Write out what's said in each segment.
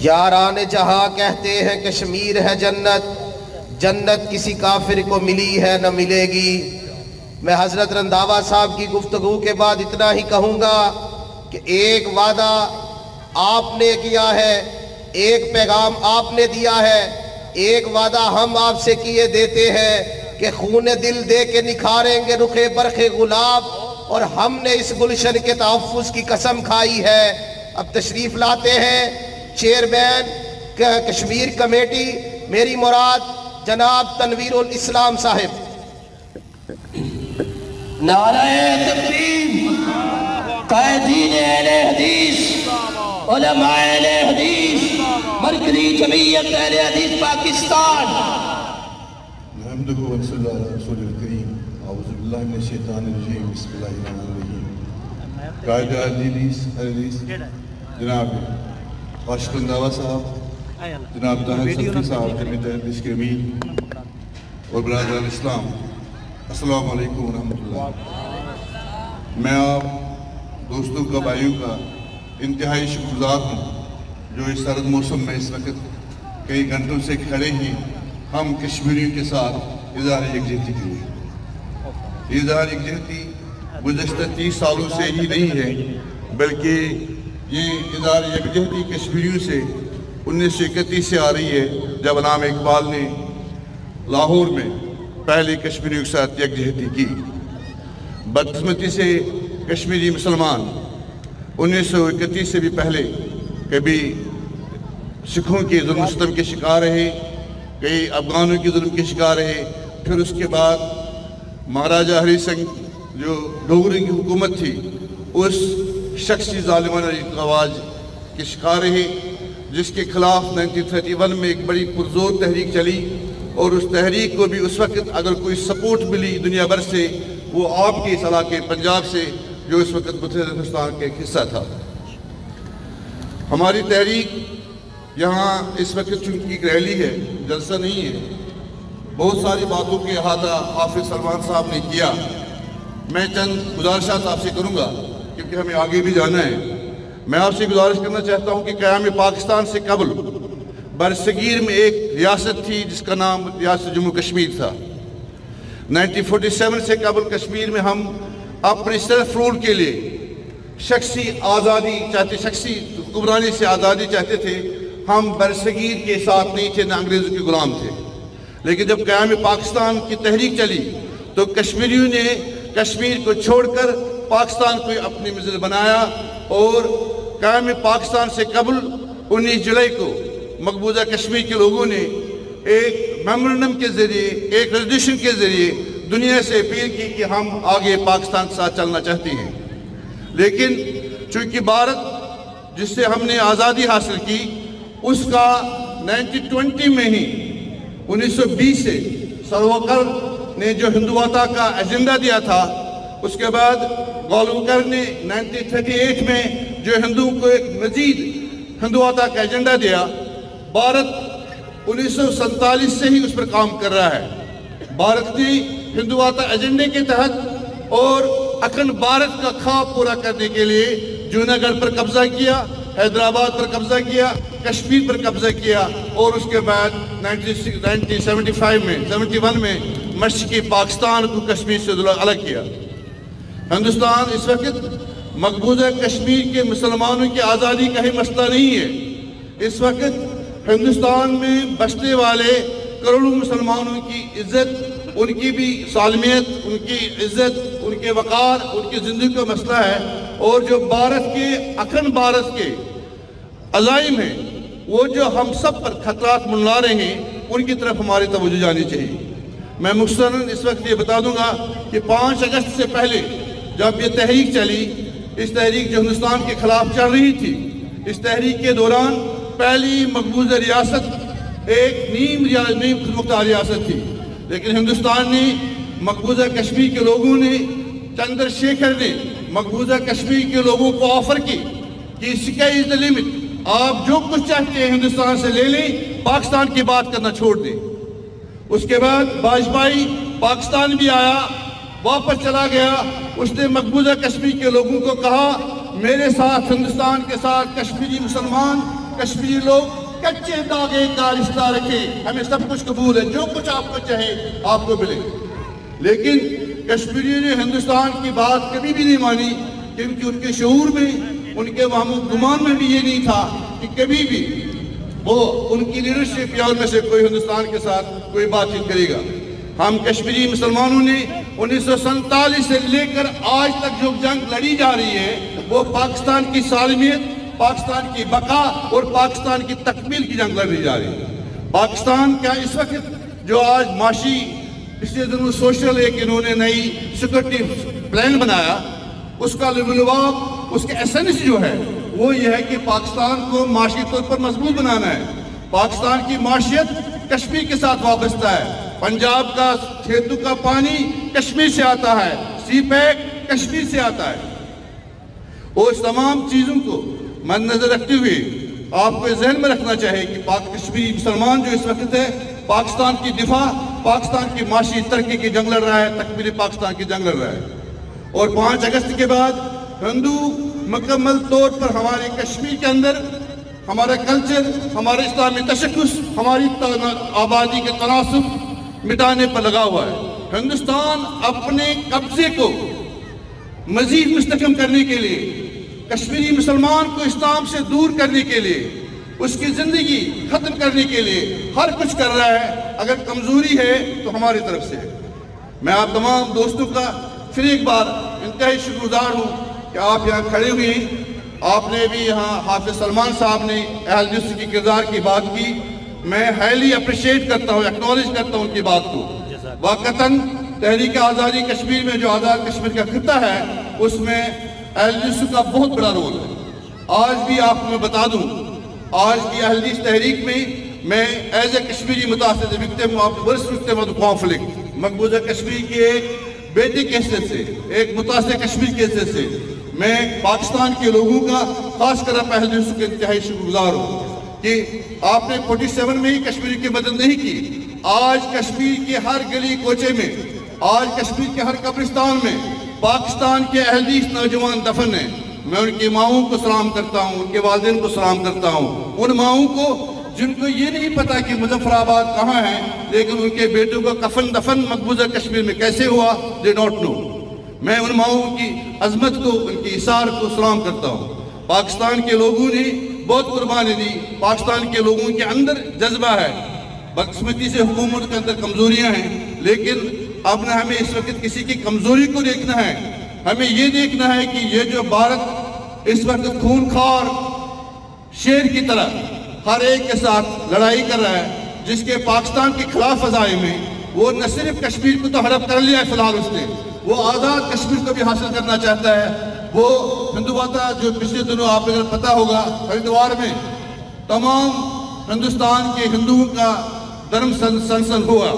یاران جہاں کہتے ہیں کشمیر ہے جنت، جنت کسی کافر کو ملی ہے نہ ملے گی۔ میں حضرت رنداوا صاحب کی گفتگو کے بعد اتنا ہی کہوں گا کہ ایک وعدہ آپ نے کیا ہے، ایک پیغام آپ نے دیا ہے، ایک وعدہ ہم آپ سے کیے دیتے ہیں کہ خون دل دے کے نکھاریں گے رخ برق گلاب، اور ہم نے اس گلشن کے تحفظ کی قسم کھائی ہے۔ اب تشریف لاتے ہیں چیئرمین کشمیر کمیٹی میری مراد جناب تنویر الاسلام صاحب۔ نعرہ تکبیر، قائدین اہل حدیث، علماء اہل حدیث، مرکزی جمعیت اہل حدیث پاکستان۔ نحمدہ و صلی اللہ علیہ رسول الکریم، اعوذ باللہ من الشیطان الرجیم، بسم اللہ الرحمن الرحیم۔ قائد حدیث جناب راشد رنداوا صاحب، جناب طاہر صدقی صاحب، جمعیت اہل حدیث کے امیر اور برادران اسلام، السلام علیکم ورحمۃ اللہ۔ میں آپ دوستوں کا، بھائیوں کا انتہائی شکر گزار ہوں جو اس سرد موسم میں اس وقت کئی گھنٹوں سے کھڑے ہیں ہم کشمیریوں کے ساتھ اظہار یکجہتی کے لیے۔ اظہار یکجہتی گزشتہ 30 سالوں سے ہی نہیں ہے، بلکہ یہ اظہار یکجہتی کشمیریوں سے 1931 سے آ رہی ہے، جب علامہ اقبال نے لاہور میں پہلے کشمیریوں کے ساتھ یکجہتی کی۔ بدقسمتی سے کشمیری مسلمان 1931 سے بھی پہلے کبھی سکھوں کے ظلم و ستم کے شکار رہے، کئی افغانوں کے ظلم کے شکار رہے، پھر اس کے بعد مہاراجہ ہری سنگھ جو ڈوگری کی حکومت تھی اس شخصی ظالمانہ رواج کے شکار رہے، جس کے خلاف 1931 میں ایک بڑی پرزور تحریک چلی، اور اس تحریک کو بھی اس وقت اگر کوئی سپورٹ ملی دنیا بھر سے وہ آپ کے اس علاقے پنجاب سے، جو اس وقت متحدہ ہندوستان کا ایک حصہ تھا۔ ہماری تحریک یہاں اس وقت چونکہ ایک ریلی ہے، جلسہ نہیں ہے، بہت ساری باتوں کے احاطہ حافظ سلمان صاحب نے کیا۔ میں چند گزارشات آپ سے کروں گا کیونکہ ہمیں آگے بھی جانا ہے۔ میں آپ سے گزارش کرنا چاہتا ہوں کہ قیام پاکستان سے قبل برصغیر میں ایک ریاست تھی جس کا نام ریاست جموں کشمیر تھا۔ 1947 سے قبل کشمیر میں ہم اپنے سیلف رول کے لیے شخصی آزادی چاہتے، شخصی حکمرانی سے آزادی چاہتے تھے۔ ہم برصغیر کے ساتھ نہیں تھے، نہ انگریزوں کے غلام تھے۔ لیکن جب قیام پاکستان کی تحریک چلی تو کشمیریوں نے کشمیر کو چھوڑ کر پاکستان کو اپنی منزل بنایا، اور قیام پاکستان سے قبل 19 جولائی کو مقبوضہ کشمیر کے لوگوں نے ایک میمورنڈم کے ذریعے، ایک ریزولوشن کے ذریعے دنیا سے اپیل کی کہ ہم آگے پاکستان کے ساتھ چلنا چاہتے ہیں۔ لیکن چونکہ بھارت جس سے ہم نے آزادی حاصل کی اس کا 1920 میں ہی 1920 سے سروکر نے جو ہندوتا کا ایجنڈا دیا تھا، اس کے بعد گولوکر نے 1938 میں جو ہندوؤں کو ایک مزید ہندوتا کا ایجنڈا دیا، بھارت 1947 سے ہی اس پر کام کر رہا ہے۔ بھارت نے ہندوتا ایجنڈے کے تحت اور اکھنڈ بھارت کا خواب پورا کرنے کے لیے جوناگڑھ پر قبضہ کیا، حیدرآباد پر قبضہ کیا، کشمیر پر قبضہ کیا، اور اس کے بعد 1971 میں مشرقی پاکستان کو کشمیر سے الگ کیا۔ ہندوستان اس وقت مقبوضہ کشمیر کے مسلمانوں کی آزادی کا ہی مسئلہ نہیں ہے۔ اس وقت ہندوستان میں بسنے والے کروڑوں مسلمانوں کی عزت، ان کی بھی سالمیت، ان کی عزت، ان کے وقار، ان کی زندگی کا مسئلہ ہے، اور جو بھارت کے اکھنڈ بھارت کے عزائم ہیں وہ جو ہم سب پر خطرات منڈلا رہے ہیں ان کی طرف ہماری توجہ جانی چاہیے۔ میں مختصراً اس وقت یہ بتا دوں گا کہ 5 اگست سے پہلے جب یہ تحریک چلی، اس تحریک جو ہندوستان کے خلاف چل رہی تھی، اس تحریک کے دوران پہلی مقبوضہ ریاست ایک نیم خود مختار ریاست تھی، لیکن ہندوستان نے مقبوضہ کشمیر کے لوگوں نے، چندر شیکھر نے مقبوضہ کشمیر کے لوگوں کو آفر کی کہ اسکائی از دی لمٹ، آپ جو کچھ چاہتے ہیں ہندوستان سے لے لیں، پاکستان کی بات کرنا چھوڑ دیں۔ اس کے بعد واجپئی پاکستان بھی آیا، واپس چلا گیا، اس نے مقبوضہ کشمیر کے لوگوں کو کہا میرے ساتھ، ہندوستان کے ساتھ کشمیری مسلمان کشمیری لوگ کچے داغے کا رشتہ رکھیں، ہمیں سب کچھ قبول ہے، جو کچھ آپ کو چاہے آپ کو ملے، لیکن کشمیریوں نے ہندوستان کی بات کبھی بھی نہیں مانی، کیونکہ ان کے شعور میں، ان کے وہم و گمان میں بھی یہ نہیں تھا کہ کبھی بھی وہ ان کی لیڈرشپ یا ان میں سے کوئی ہندوستان کے ساتھ کوئی بات چیت کرے گا۔ ہم کشمیری مسلمانوں نے 1947 سے لے کر آج تک جو جنگ لڑی جا رہی ہے وہ پاکستان کی سالمیت، پاکستان کی بقا اور پاکستان کی تکمیل کی جنگ لڑی جا رہی ہے۔ پاکستان کا اس وقت جو آج معاشی پچھلے دنوں سوشل ایک انہوں نے نئی سیکورٹی پلان بنایا، اس کا لباب، اس کے ایسنس جو ہے وہ یہ ہے کہ پاکستان کو معاشی طور پر مضبوط بنانا ہے۔ پاکستان کی معاشیت کشمیر کے ساتھ وابستہ ہے، پنجاب کا کھیتوں کا پانی کشمیر سے آتا ہے، سی پیک کشمیر سے آتا ہے، اور اس تمام چیزوں کو مد نظر رکھتے ہوئے آپ کو ذہن میں رکھنا چاہیے کہ کشمیری مسلمان جو اس وقت ہے پاکستان کی دفاع، پاکستان کی معاشی ترقی کی جنگ لڑ رہا ہے، تکمیل پاکستان کی جنگ لڑ رہا ہے، اور 5 اگست کے بعد ہندو مکمل طور پر ہمارے کشمیر کے اندر ہمارا کلچر، ہمارے اسلامی تشخص، ہماری آبادی کے تناسب مٹانے پر لگا ہوا ہے۔ ہندوستان اپنے قبضے کو مزید مستحکم کرنے کے لیے، کشمیری مسلمان کو اسلام سے دور کرنے کے لیے، اس کی زندگی ختم کرنے کے لیے ہر کچھ کر رہا ہے۔ اگر کمزوری ہے تو ہماری طرف سے ہے۔ میں آپ تمام دوستوں کا پھر ایک بار انتہائی شکر گزار ہوں کہ آپ یہاں کھڑے ہوئے ہیں۔ آپ نے بھی یہاں حافظ سلمان صاحب نے اہل جس کی کردار کی بات کی، میں ہائیلی اپریشیٹ کرتا ہوں، ایکنالج کرتا ہوں ان کی بات کو۔ واقعتاً تحریک آزادی کشمیر میں جو آزاد کشمیر کا خطہ ہے اس میں اہل جس کا بہت بڑا رول ہے۔ آج بھی آپ کو میں بتا دوں، آج کی اہل جس تحریک میں ایز اے کشمیری متاثر victim of worst victim of conflict, مقبوضہ کشمیر کے ایک بیٹے کی حیثیت سے، ایک متاثر کشمیر کی حیثیت سے میں پاکستان کے لوگوں کا خاص کر اہل جس کے انتہائی شکر گزار ہوں کہ آپ نے 47 میں ہی کشمیر کی مدد نہیں کی۔ آج کشمیر کے ہر گلی کوچے میں، آج کشمیر کے ہر قبرستان میں پاکستان کے اہل حدیث نوجوان دفن ہیں۔ میں ان کی ماؤں کو سلام کرتا ہوں، ان کے والدین کو سلام کرتا ہوں، ان ماؤں کو جن کو یہ نہیں پتا کہ مظفر آباد کہاں ہے، لیکن ان کے بیٹوں کا کفن دفن مقبوضہ کشمیر میں کیسے ہوا، they don't know۔ میں ان ماؤں کی عظمت کو، ان کی اثار کو سلام کرتا ہوں۔ پاکستان کے لوگوں نے بہت قربانی دی، پاکستان کے لوگوں کے اندر جذبہ ہے، بدقسمتی سے حکومت کے اندر کمزوریاں ہیں، لیکن اب نہ ہمیں اس وقت کسی کی کمزوری کو دیکھنا ہے، ہمیں یہ دیکھنا ہے کہ یہ جو بھارت اس وقت خون خوار شیر کی طرح ہر ایک کے ساتھ لڑائی کر رہا ہے، جس کے پاکستان کے خلاف فضائے میں وہ نہ صرف کشمیر کو تو ہڑپ کر لیا ہے فی الحال اس نے، وہ آزاد کشمیر کو بھی حاصل کرنا چاہتا ہے۔ وہ ہندواتہ جو پچھلے دنوں آپ اگر پتہ ہوگا ہریدوار میں تمام ہندوستان کے ہندوؤں کا دھرم سنسن ہوا،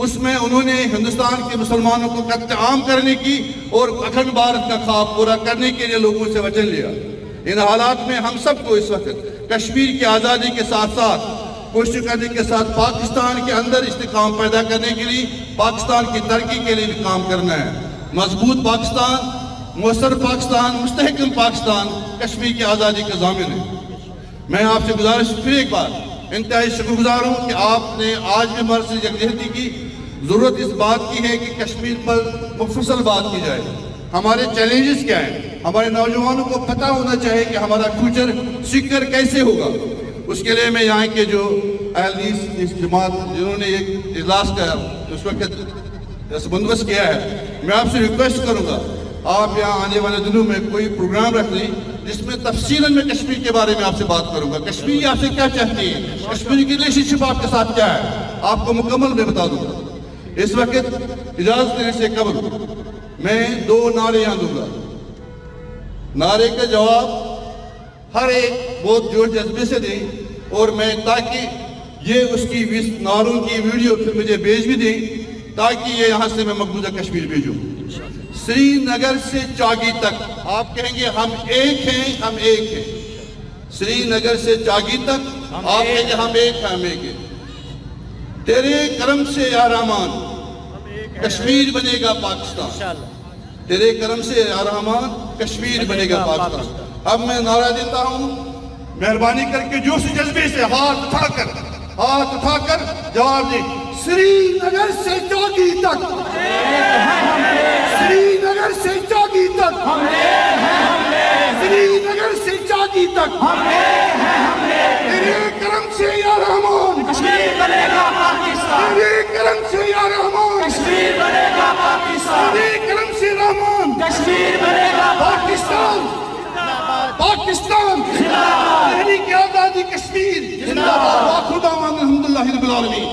اس میں انہوں نے ہندوستان کے مسلمانوں کو قتل عام کرنے کی اور اکھنڈ بھارت کا خواب پورا کرنے کے لیے لوگوں سے وچن لیا۔ ان حالات میں ہم سب کو اس وقت کشمیر کی آزادی کے ساتھ ساتھ کوشش کرنے کے ساتھ پاکستان کے اندر استحکام پیدا کرنے کے لیے، پاکستان کی ترقی کے لیے بھی کام کرنا ہے۔ مضبوط پاکستان، مؤثر پاکستان، مستحکم پاکستان کشمیر کی آزادی کا ضامن ہے۔ میں آپ سے گزارش پھر ایک بار انتہائی شکر گزار ہوں کہ آپ نے آج بھی ہمارے سے یکجہتی کی ضرورت اس بات کی ہے کہ کشمیر پر مفصل بات کی جائے، ہمارے چیلنجز کیا ہیں، ہمارے نوجوانوں کو پتہ ہونا چاہیے کہ ہمارا فیوچر سیکر کیسے ہوگا۔ اس کے لیے میں یہاں کے جو اہل حدیث اس جماعت جنہوں نے ایک اجلاس کا اس وقت بندوبست کیا ہے، میں آپ سے ریکویسٹ کروں گا آپ یہاں آنے والے دنوں میں کوئی پروگرام رکھ لیں جس میں تفصیلاً میں کشمیر کے بارے میں آپ سے بات کروں گا، کشمیری آپ سے کیا چاہتی ہے، کشمیر کی ریلیشن شپ آپ کے ساتھ کیا ہے، آپ کو مکمل میں بتا دوں گا۔ اس وقت اجازت دینے سے قبل میں 2 نعرے یہاں دوں گا۔ نعرے کا جواب ہر ایک بہت جوش جذبے سے دیں، اور میں تاکہ یہ اس کی نعروں کی ویڈیو پھر مجھے بھیج بھی دیں تاکہ یہ یہاں سے میں مقبوضہ کشمیر بھیجوں۔ سری نگر سے چاگی تک آپ کہیں گے ہم ایک ہیں، ہم ایک ہیں۔ سری نگر سے چاگی تک آپ کہیں گے ہم ایک ہیں، ہم ایک ہیں۔ تیرے کرم سے یا رحمان کشمیر بنے گا پاکستان، تیرے کرم سے یا رحمان کشمیر بنے گا پاکستان۔ اب میں نعرہ دیتا ہوں، مہربانی کر کے جوش جذبے سے ہاتھ اٹھا کر جواب دیں. سری نگر سے چوکی تک، سری نگر سے چوکی تک، سری نگر سے چوکی تک، تیرے کرم سے یا رحمان کشمیر بنے گا پاکستان، تیرے کرم سے یا رحمان کشمیر بنے گا پاکستان، تیرے کرم سے رحمان کشمیر بنے گا پاکستان، پاکستان تحریک آزادی کشمیر زندہ باد. وآخر دعوانا الحمدللہ رب العالمین.